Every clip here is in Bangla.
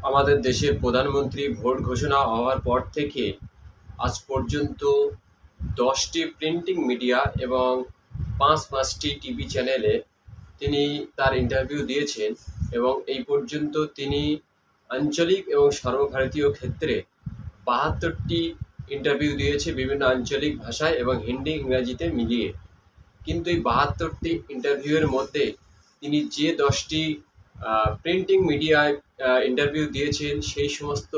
আমাদের দেশের প্রধানমন্ত্রী ভোট ঘোষণা হওয়ার পর থেকে আজ পর্যন্ত 10টি প্রিন্টিং মিডিয়া এবং পাঁচটি টিভি চ্যানেলে তিনি তার ইন্টারভিউ দিয়েছেন এবং এই পর্যন্ত তিনি আঞ্চলিক এবং সর্বভারতীয় ক্ষেত্রে 72টি ইন্টারভিউ দিয়েছে বিভিন্ন আঞ্চলিক ভাষায় এবং হিন্দি ইংরাজিতে মিলিয়ে। কিন্তু এই 72টি ইন্টারভিউয়ের মধ্যে তিনি যে 10টি প্রিন্টিং মিডিয়ায় ইন্টারভিউ দিয়েছেন সেই সমস্ত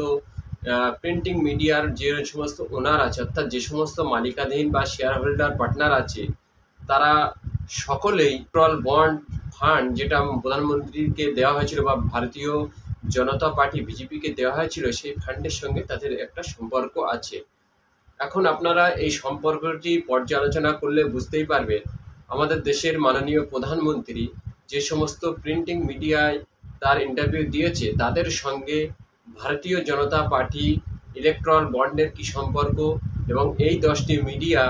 প্রিন্টিং মিডিয়ার যে সমস্ত ওনার আছে, অর্থাৎ যে সমস্ত মালিকাধীন বা শেয়ার হোল্ডার পার্টনার আছে, তারা সকলেই ইলেকট্রাল বন্ড ফান্ড যেটা প্রধানমন্ত্রীকে দেওয়া হয়েছিল বা ভারতীয় জনতা পার্টি বিজেপিকে দেওয়া হয়েছিল, সেই ফান্ডের সঙ্গে তাদের একটা সম্পর্ক আছে। এখন আপনারা এই সম্পর্কটি পর্যালোচনা করলে বুঝতেই পারবেন আমাদের দেশের মাননীয় প্রধানমন্ত্রী যে সমস্ত প্রিন্টিং মিডিয়ায় তার ইন্টারভিউ দিয়েছে তাদের সঙ্গে ভারতীয় জনতা পার্টি ইলেকট্রাল বন্ডের কী সম্পর্ক এবং এই 10টি মিডিয়া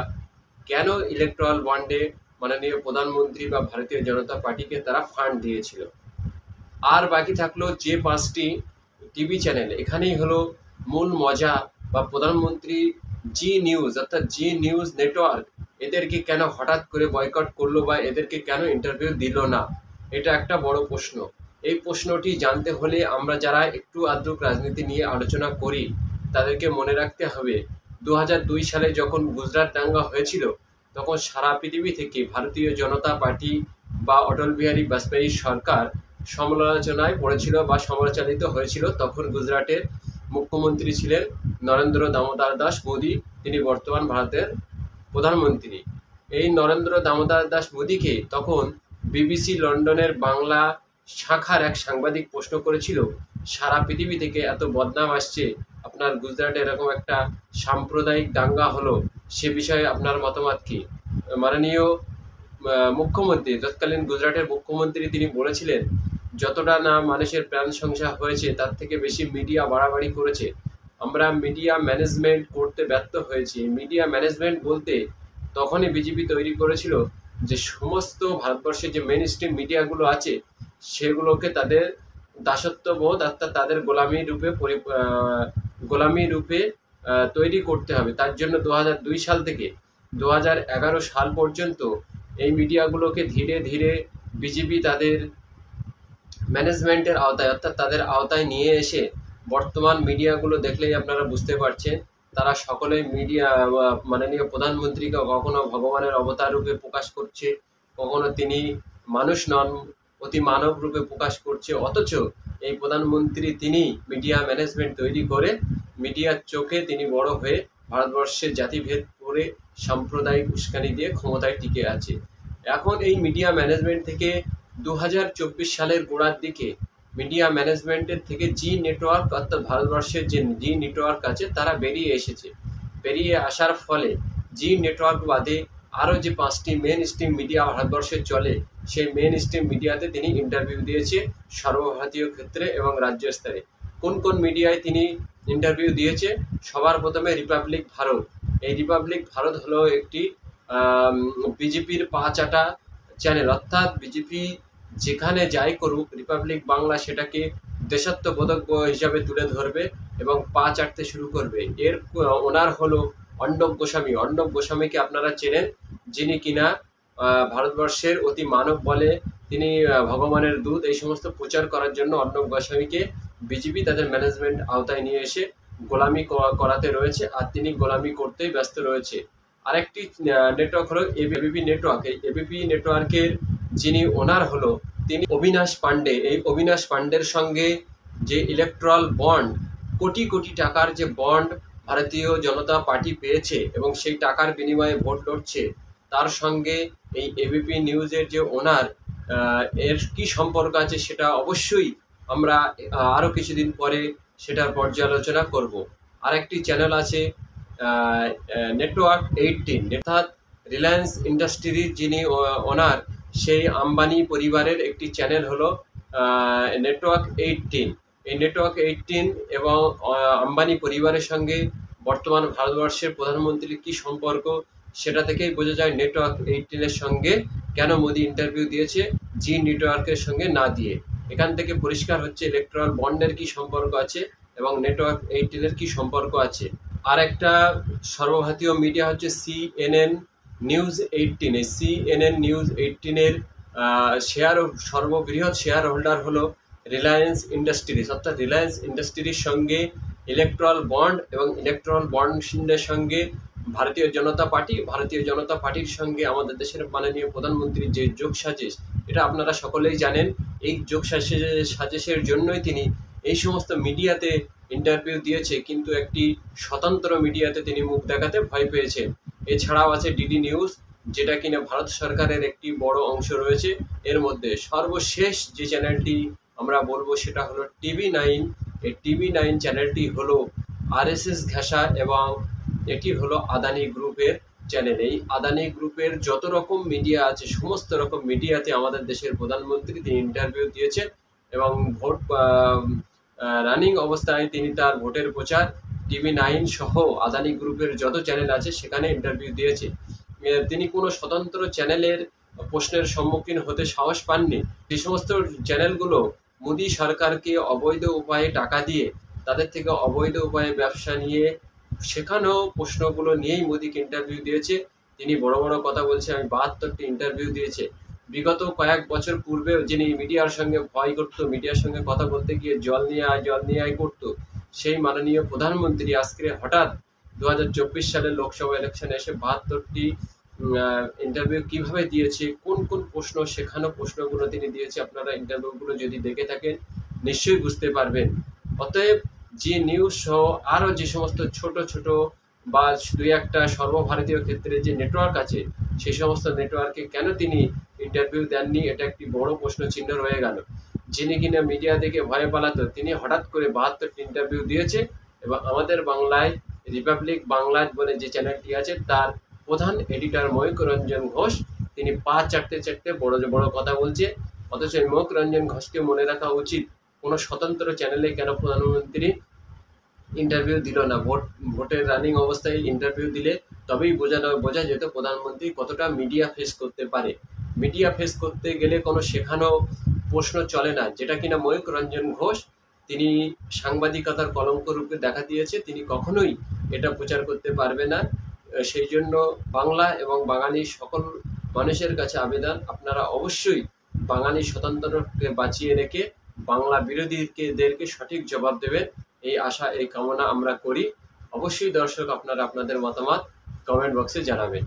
কেন ইলেকট্রাল বন্ডে মাননীয় প্রধানমন্ত্রী বা ভারতীয় জনতা পার্টিকে তারা ফান্ড দিয়েছিল। আর বাকি থাকলো যে 5টি টিভি চ্যানেল। এখানেই হলো মূল মজা বা প্রধানমন্ত্রী জি নিউজ অর্থাৎ জি নিউজ নেটওয়ার্ক এদেরকে কেন হঠাৎ করে বয়কট করলো বা এদেরকে কেন ইন্টারভিউ দিল না, এটা একটা বড় প্রশ্ন। এই প্রশ্নটি জানতে হলে আমরা যারা একটু আধটু রাজনীতি নিয়ে আলোচনা করি তাদেরকে মনে রাখতে হবে 2002 সালে যখন গুজরাট দাঙ্গা হয়েছিল তখন সারা পৃথিবী থেকে ভারতীয় জনতা পার্টি বা অটল বিহারী বাজপেয়ীর সরকার সমালোচনায় পড়েছিল বা সমালোচিত হয়েছিল। তখন গুজরাটের মুখ্যমন্ত্রী ছিলেন নরেন্দ্র দামোদর দাস মোদী, তিনি বর্তমান ভারতের প্রধানমন্ত্রী। এই নরেন্দ্র দামোদর দাস মোদীকে তখন বিবিসি লন্ডনের বাংলা শাখার এক সাংবাদিক প্রশ্ন করেছিল, সারা পৃথিবী থেকে এত বদনাম আসছে, আপনার গুজরাটে এরকম একটা সাম্প্রদায়িক দাঙ্গা হলো, সে বিষয়ে আপনার মতামত কী? মাননীয় মুখ্যমন্ত্রী, তৎকালীন গুজরাটের মুখ্যমন্ত্রী, তিনি বলেছিলেন যতটা না মানুষের প্রাণ সংশয় হয়েছে তার থেকে বেশি মিডিয়া বাড়াবাড়ি করেছে। আমরা মিডিয়া ম্যানেজমেন্ট করতে ব্যর্থ হয়েছি। মিডিয়া ম্যানেজমেন্ট বলতে তখনই বিজেপি তৈরি করেছিল যে সমস্ত ভারতবর্ষের যে মেইন স্ট্রিম মিডিয়াগুলো আছে সেগুলোকে তাদের দাসত্ববোধ অর্থাৎ তাদের গোলামি রূপে তৈরি করতে হবে। তার জন্য 2002 সাল থেকে 2011 সাল পর্যন্ত এই মিডিয়াগুলোকে ধীরে ধীরে বিজেপি তাদের ম্যানেজমেন্টের আওতায় অর্থাৎ তাদের আওতায় নিয়ে এসে বর্তমান মিডিয়াগুলো দেখলেই আপনারা বুঝতে পারছেন তারা সকলেই মিডিয়া মাননীয় প্রধানমন্ত্রীকে কখনো ভগবানের অবতার রূপে প্রকাশ করছে, কখনো তিনি মানুষ নন অতি মানব রূপে প্রকাশ করছে। অথচ এই প্রধানমন্ত্রী তিনি মিডিয়া ম্যানেজমেন্ট তৈরি করে মিডিয়ার চোখে তিনি বড় হয়ে ভারতবর্ষের জাতিভেদ করে সাম্প্রদায়িক উস্কানি দিয়ে ক্ষমতায় টিকে আছে। এখন এই মিডিয়া ম্যানেজমেন্ট থেকে 2024 সালের গোড়ার দিকে মিডিয়া ম্যানেজমেন্টের থেকে জি নেটওয়ার্ক অর্থাৎ ভারতবর্ষের যে জি নেটওয়ার্ক আছে তারা বেরিয়ে এসেছে। বেরিয়ে আসার ফলে জি নেটওয়ার্ক বাদে আরও যে 5টি মেন স্ট্রিম মিডিয়া ভারতবর্ষে চলে সেই মেন স্ট্রিম মিডিয়াতে তিনি ইন্টারভিউ দিয়েছে সর্বভারতীয় ক্ষেত্রে এবং রাজ্য স্তরে। কোন কোন মিডিয়ায় তিনি ইন্টারভিউ দিয়েছে? সবার প্রথমে রিপাবলিক ভারত। এই রিপাবলিক ভারত হলো একটি বিজেপির পা চাটা চ্যানেল, অর্থাৎ বিজেপি যেখানে যাই করুক রিপাবলিক বাংলা সেটাকে দেশাত্মবোধক হিসাবে তুলে ধরবে এবং পা চাটতে শুরু করবে। এর ওনার হলো অর্ণব গোস্বামী। অর্ণব গোস্বামীকে আপনারা চেনেন, যিনি কিনা ভারতবর্ষের অতি মানব বলে তিনি ভগবানের দূত, এই সমস্ত প্রচার করার জন্য অর্ণব গোস্বামীকে বিজেপি তাদের ম্যানেজমেন্ট আওতায় নিয়ে এসে গোলামি করাতে রয়েছে আর তিনি গোলামি করতেই ব্যস্ত রয়েছে। আরেকটি নেটওয়ার্ক হলো এবিপি নেটওয়ার্ক। এই এবিপি নেটওয়ার্কের যিনি ওনার হলো তিনি অবিনাশ পান্ডে। এই অবিনাশ পান্ডের সঙ্গে যে ইলেকট্রাল বন্ড কোটি কোটি টাকার যে বন্ড ভারতীয় জনতা পার্টি পেয়েছে এবং সেই টাকার বিনিময়ে ভোট লড়ছে, তার সঙ্গে এই এবিপি নিউজের যে ওনার এর কি সম্পর্ক আছে সেটা অবশ্যই আমরা আরও কিছুদিন পরে সেটার পর্যালোচনা করব। আরেকটি চ্যানেল আছে নেটওয়ার্ক 18, অর্থাৎ রিলায়েন্স ইন্ডাস্ট্রির যিনি ওনার সেই আম্বানি পরিবারের একটি চ্যানেল হলো নেটওয়ার্ক 18। এই নেটওয়ার্ক 18 এবং আম্বানি পরিবারের সঙ্গে বর্তমান ভারতবর্ষের প্রধানমন্ত্রীর কী সম্পর্ক সেটা থেকেই বোঝা যায় নেটওয়ার্ক 18-এর সঙ্গে কেন মোদি ইন্টারভিউ দিয়েছে জি নেটওয়ার্কের সঙ্গে না দিয়ে। এখান থেকে পরিষ্কার হচ্ছে ইলেকট্রাল বন্ডের কি সম্পর্ক আছে এবং নেটওয়ার্ক 18-এর কি সম্পর্ক আছে। আর একটা সর্বভারতীয় মিডিয়া হচ্ছে CNN নিউজ 18। এই CNN নিউজ 18-এর সর্ববৃহৎ শেয়ার হোল্ডার হলো রিলায়েন্স ইন্ডাস্ট্রিজ, অর্থাৎ রিলায়েন্স ইন্ডাস্ট্রির সঙ্গে ইলেকট্রাল বন্ড এবং ইলেকট্রাল বন্ডের সঙ্গে ভারতীয় জনতা পার্টির সঙ্গে আমাদের দেশের মাননীয় প্রধানমন্ত্রীর যে যোগ সাজেশ, এটা আপনারা সকলেই জানেন। এই যোগ সাজেশের জন্যই তিনি এই সমস্ত মিডিয়াতে ইন্টারভিউ দিয়েছে, কিন্তু একটি স্বতন্ত্র মিডিয়াতে তিনি মুখ দেখাতে ভয় পেয়েছেন। এছাড়াও আছে ডিডি নিউজ, যেটা কিনা ভারত সরকারের একটি বড় অংশ রয়েছে। এর মধ্যে সর্বশেষ যে চ্যানেলটি আমরা বলবো সেটা হলো TV9। এই TV9 চ্যানেলটি হলো RSS ঘেঁষা এবং এটি হলো আদানি গ্রুপের চ্যানেল। এই আদানি গ্রুপের যত রকম মিডিয়া আছে সমস্ত রকম মিডিয়াতে আমাদের দেশের প্রধানমন্ত্রী তিনি ইন্টারভিউ দিয়েছেন এবং ভোট রানিং অবস্থায় তিনি তার ভোটের প্রচার TV9 সহ আদানি গ্রুপের যত চ্যানেল আছে সেখানে ইন্টারভিউ দিয়েছে। তিনি কোনো স্বতন্ত্র চ্যানেলের প্রশ্নের সম্মুখীন হতে সাহস পাননি। যে সমস্ত চ্যানেলগুলো মোদী সরকারকে অবৈধ উপায়ে টাকা দিয়ে তাদের থেকে অবৈধ উপায়ে ব্যবসা নিয়ে, সেখানেও প্রশ্নগুলো নিয়েই মোদীকে ইন্টারভিউ দিয়েছে। তিনি বড় বড় কথা বলছে, আমি 72টি ইন্টারভিউ দিয়েছে। বিগত কয়েক বছর পূর্বেও যিনি মিডিয়ার সঙ্গে ভয় করতো, মিডিয়ার সঙ্গে কথা বলতে গিয়ে জল নিয়ে আয় করতো, সেই মাননীয় প্রধানমন্ত্রী আজকে হঠাৎ 2024 সালের লোকসভা ইলেকশনে এসে 72টি ইন্টারভিউ কিভাবে দিয়েছে, কোন কোন প্রশ্ন, সেখানে প্রশ্নগুলো তিনি দিয়েছে। আপনারা ইন্টারভিউগুলো যদি দেখে থাকেন নিশ্চয়ই বুঝতে পারবেন। অতএব যে নিউজ সহ আরও যে সমস্ত ছোট ছোট বা দুই একটা সর্বভারতীয় ক্ষেত্রে যে নেটওয়ার্ক আছে, সেই সমস্ত নেটওয়ার্কে কেন তিনি ইন্টারভিউ দেননি, এটা একটি বড় প্রশ্ন চিহ্ন রয়ে গেল। যিনি কিনা মিডিয়া দেখে ভয়ে পালাতো, তিনি হঠাৎ করে 72টি ইন্টারভিউ দিয়েছে। এবং আমাদের বাংলায় রিপাবলিক বাংলা বলে যে চ্যানেলটি আছে, তার প্রধান এডিটর ময়ূক রঞ্জন ঘোষ, তিনি পা চাটতে বড় বড় কথা বলছে। অথচ ময়ূক রঞ্জন ঘোষকে মনে রাখা উচিত, কোনো স্বতন্ত্র চ্যানেলে কেন প্রধানমন্ত্রী ইন্টারভিউ দিল না। ভোটের রানিং অবস্থায় ইন্টারভিউ দিলে তবেই বোঝা যেত প্রধানমন্ত্রী কতটা মিডিয়া ফেস করতে পারে। মিডিয়া ফেস করতে গেলে কোনো শেখানো প্রশ্ন চলে না, যেটা কিনা ময়ূক রঞ্জন ঘোষ তিনি সাংবাদিকতার কলঙ্ক রূপে দেখা দিয়েছে। তিনি কখনোই এটা প্রচার করতে পারবে না। সেই জন্য বাংলা এবং বাঙালি সকল মানুষের কাছে আবেদন, আপনারা অবশ্যই বাঙালি স্বতন্ত্রকে বাঁচিয়ে রেখে বাংলা বিরোধীদেরকে সঠিক জবাব দেবেন, এই আশা এই কামনা আমরা করি। অবশ্যই দর্শক আপনারা আপনাদের মতামত কমেন্ট বক্সে জানাবেন।